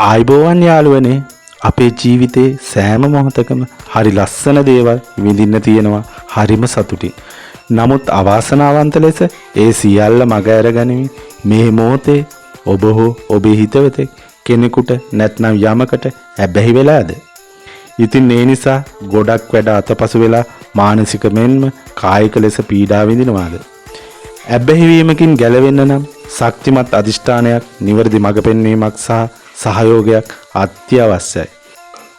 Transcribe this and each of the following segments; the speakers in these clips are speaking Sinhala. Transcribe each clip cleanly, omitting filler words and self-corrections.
ආයිබෝවන් යාළුවනේ අපේ ජීවිතේ සෑම මොහොතකම හරි ලස්සන දේවල් විඳින්න තියෙනවා හරිම සතුටින්. නමුත් අවාසනාවන්ත ලෙස ඒ සියල්ල මග ඇරගනිමින් මේ මොහොතේ ඔබ හෝ ඔබේ හිතවතෙක් කෙනෙකුට නැත්නම් යමකට ඇබ්බැහි වෙලාද? ඉතින් ඒ නිසා ගොඩක් වැඩ අතපසු වෙලා මානසික මෙන්ම කායික ලෙස පීඩා විඳිනවාද? ඇබ්බැහි වීමකින් ගැලවෙන්න නම් ශක්තිමත් අදිෂ්ඨානයක්, නිවැරදි මඟ පෙන්වීමක් සහ සහයෝගයක් අත්‍යවශ්‍යයි.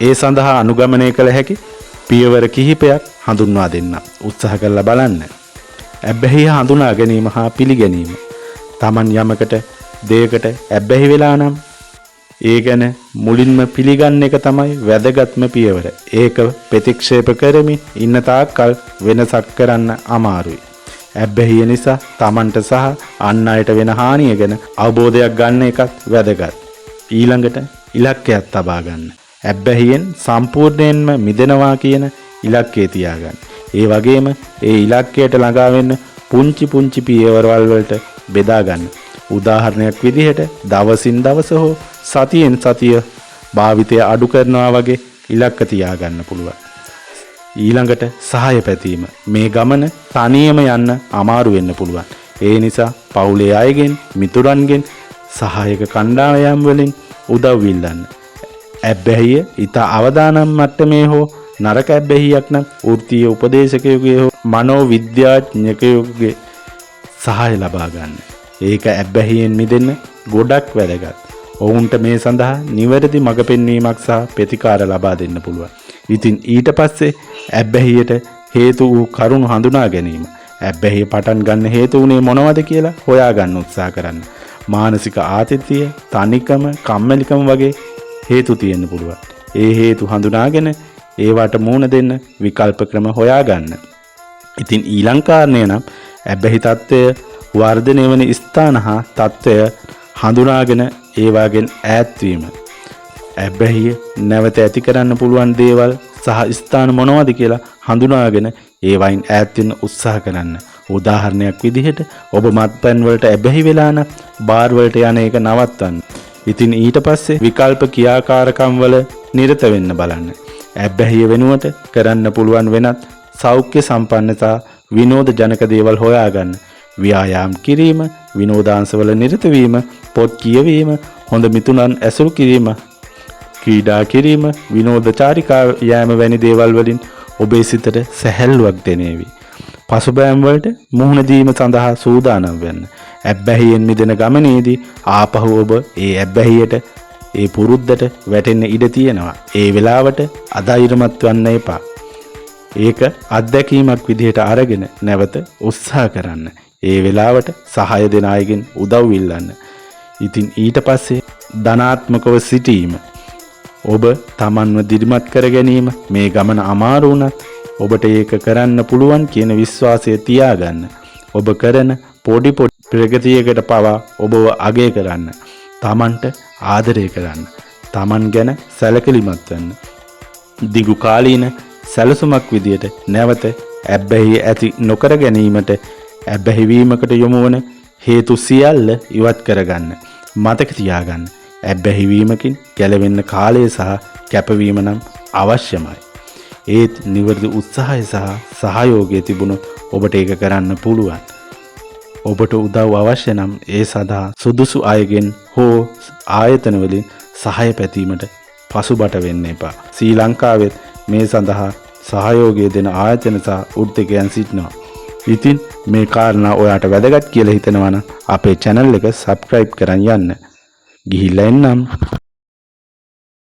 ඒ සඳහා අනුගමනය කළ හැකි පියවර කිහිපයක් හඳුන්වා දෙන්න උත්සාහ කරලා බලන්න. ඇබ්බැහිය හඳුනා ගැනීම හා පිළිගැනීම. Taman යමකට දෙයකට ඇබ්බැහි වෙලා නම් ඒ ගැන මුලින්ම පිළිගන්න එක තමයි වැදගත්ම පියවර. ඒක ප්‍රතික්ෂේප කරමින් ඉන්න තාක්කල් වෙනසක් කරන්න අමාරුයි. ඇබ්බැහිය නිසා Tamanට සහ අන් අයට වෙන හානිය ගැන අවබෝධයක් ගන්න එකත් වැදගත්. ඊළඟට ඉලක්කයක් තබා ගන්න. ඇබ්බැහියෙන් සම්පූර්ණයෙන්ම මිදෙනවා කියන ඉලක්කය තියාගන්න. ඒ වගේම ඒ ඉලක්කයට ළඟා වෙන්න පුංචි පුංචි පියවරවල් වලට බෙදා ගන්න. උදාහරණයක් විදිහට දවසින් දවස හෝ සතියෙන් සතිය භාවිතය අඩු කරනවා වගේ ඉලක්ක තියාගන්න පුළුවන්. ඊළඟට සහාය පැතීම. මේ ගමන තනියම යන්න අමාරු වෙන්න පුළුවන්. ඒ නිසා පවුලේ අයගෙන්, මිතුරන්ගෙන් සහායක කණ්ඩායම් වලින් උදව් ඉල්ලන්න. ඇබ්බැහිය ඊට අවදානම් මට්ටමේ හෝ නරක ඇබ්බැහියක් නම් වෘත්තීය උපදේශකයෙකුගේ හෝ මනෝවිද්‍යාඥයෙකුගේ සහාය ලබා ගන්න. ඒක ඇබ්බැහියෙන් මිදෙන්න ගොඩක් වැදගත්. ඔවුන්ට මේ සඳහා නිවැරදි මඟ පෙන්වීමක් සහ ප්‍රතිකාර ලබා දෙන්න පුළුවන්. ඉතින් ඊට පස්සේ ඇබ්බැහියට හේතු වූ කරුණු හඳුනා ගැනීම. ඇබ්බැහිය පටන් ගන්න හේතු වුණේ මොනවද කියලා හොයාගන්න උත්සාහ කරන්න. මානසික ආතතිය, තනිකම, කම්මැලිකම වගේ හේතු තියෙන්න පුළුවන්. ඒ හේතු හඳුනාගෙන ඒවට මුහුණ දෙන්න විකල්ප ක්‍රම හොයාගන්න. ඉතින් ඊළඟ කාරණය නම් ඇබ්බැහි තත්ත්වය වර්ධනය වන ස්ථාන හා තත්ත්වය හඳුනාගෙන ඒවාගෙන් ඈත් වීම. ඇබ්බැහිය නැවත ඇති කරන්න පුළුවන් දේවල් සහ ස්ථාන මොනවද කියලා හඳුනාගෙන ඒවයින් ඈත් වෙන්න උත්සාහ කරන්න. උදාහරණයක් විදිහට ඔබ මත්පැන් වලට ඇබ්බැහි වෙලා නම් බාර් වලට යන එක නවත්තන්න. ඉතින් ඊට පස්සේ විකල්ප ක්‍රියාකාරකම් වල නිරත වෙන්න බලන්න. ඇබ්බැහිය වෙනුවට කරන්න පුළුවන් වෙනත් සෞඛ්‍ය සම්පන්නතා විනෝද ජනක දේවල් හොයාගන්න. ව්‍යායාම් කිරීම, විනෝදාංශවල නිරත වීම, පොත් කියවීම, හොඳ මිතුරන් ඇසුරු කිරීම, ක්‍රීඩා කිරීම, විනෝද චාරිකා යෑම වැනි දේවල් වලින් ඔබේ සිතට සැහැල්ලුවක් දැනේවි. පසුබෑම් වලට මුහුණ දීම සඳහා සූදානම් වෙන්න. ඇබ්බැහියෙන් මිදෙන ගමනේදී ආපහු ඔබ ඒ ඇබ්බැහියට, ඒ පුරුද්දට වැටෙන්න ඉඩ තියෙනවා. ඒ වෙලාවට අධෛර්යමත් වෙන්න එපා. ඒක අත්දැකීමක් විදිහට අරගෙන නැවත උත්සාහ කරන්න. ඒ වෙලාවට සහාය දෙන අයගෙන් උදව් ඉල්ලන්න. ඉතින් ඊට පස්සේ ධනාත්මකව සිටීම. ඔබ Tamanව දිරිමත් කර ගැනීම. මේ ගමන අමාරු වුණත් ඔබට ඒක කරන්න පුළුවන් කියන විශ්වාසය තියාගන්න. ඔබ කරන පොඩි ප්‍රගතියකට පවා ඔබව අගය කරන්න. Tamanට ආදරය කරන්න. Taman ගැන සැලකිලිමත් වෙන්න. දිගු කාලීන සැලසුමක් විදියට නැවත ඇබ්බැහි ඇති නොකර ගැනීමට ඇබ්බැහි වීමකට යොමු වන හේතු සියල්ල ඉවත් කරගන්න. මතක තියාගන්න. ඇබ්බැහි වීමකින් ගැලවෙන්න කාලය සහ කැපවීම නම් අවශ්‍යමයි. ඒත් නිවැරදි උත්සාහය සහ සහයෝගය තිබුණොත් ඔබට ඒක කරන්න පුළුවන්. ඔබට උදව් අවශ්‍ය නම් ඒ සඳහා සුදුසු අයගෙන් හෝ ආයතන වලින් සහාය පැතීමට පසුබට වෙන්න එපා. ශ්‍රී ලංකාවෙත් මේ සඳහා සහයෝගය දෙන ආයතන සහ උද්දකයන් සිටිනවා. ඉතින් මේ කාරණා ඔයාට වැදගත් කියලා හිතෙනවා නම් අපේ channel එක subscribe කරන් යන්න. ගිහිල්ලා එන්නම්.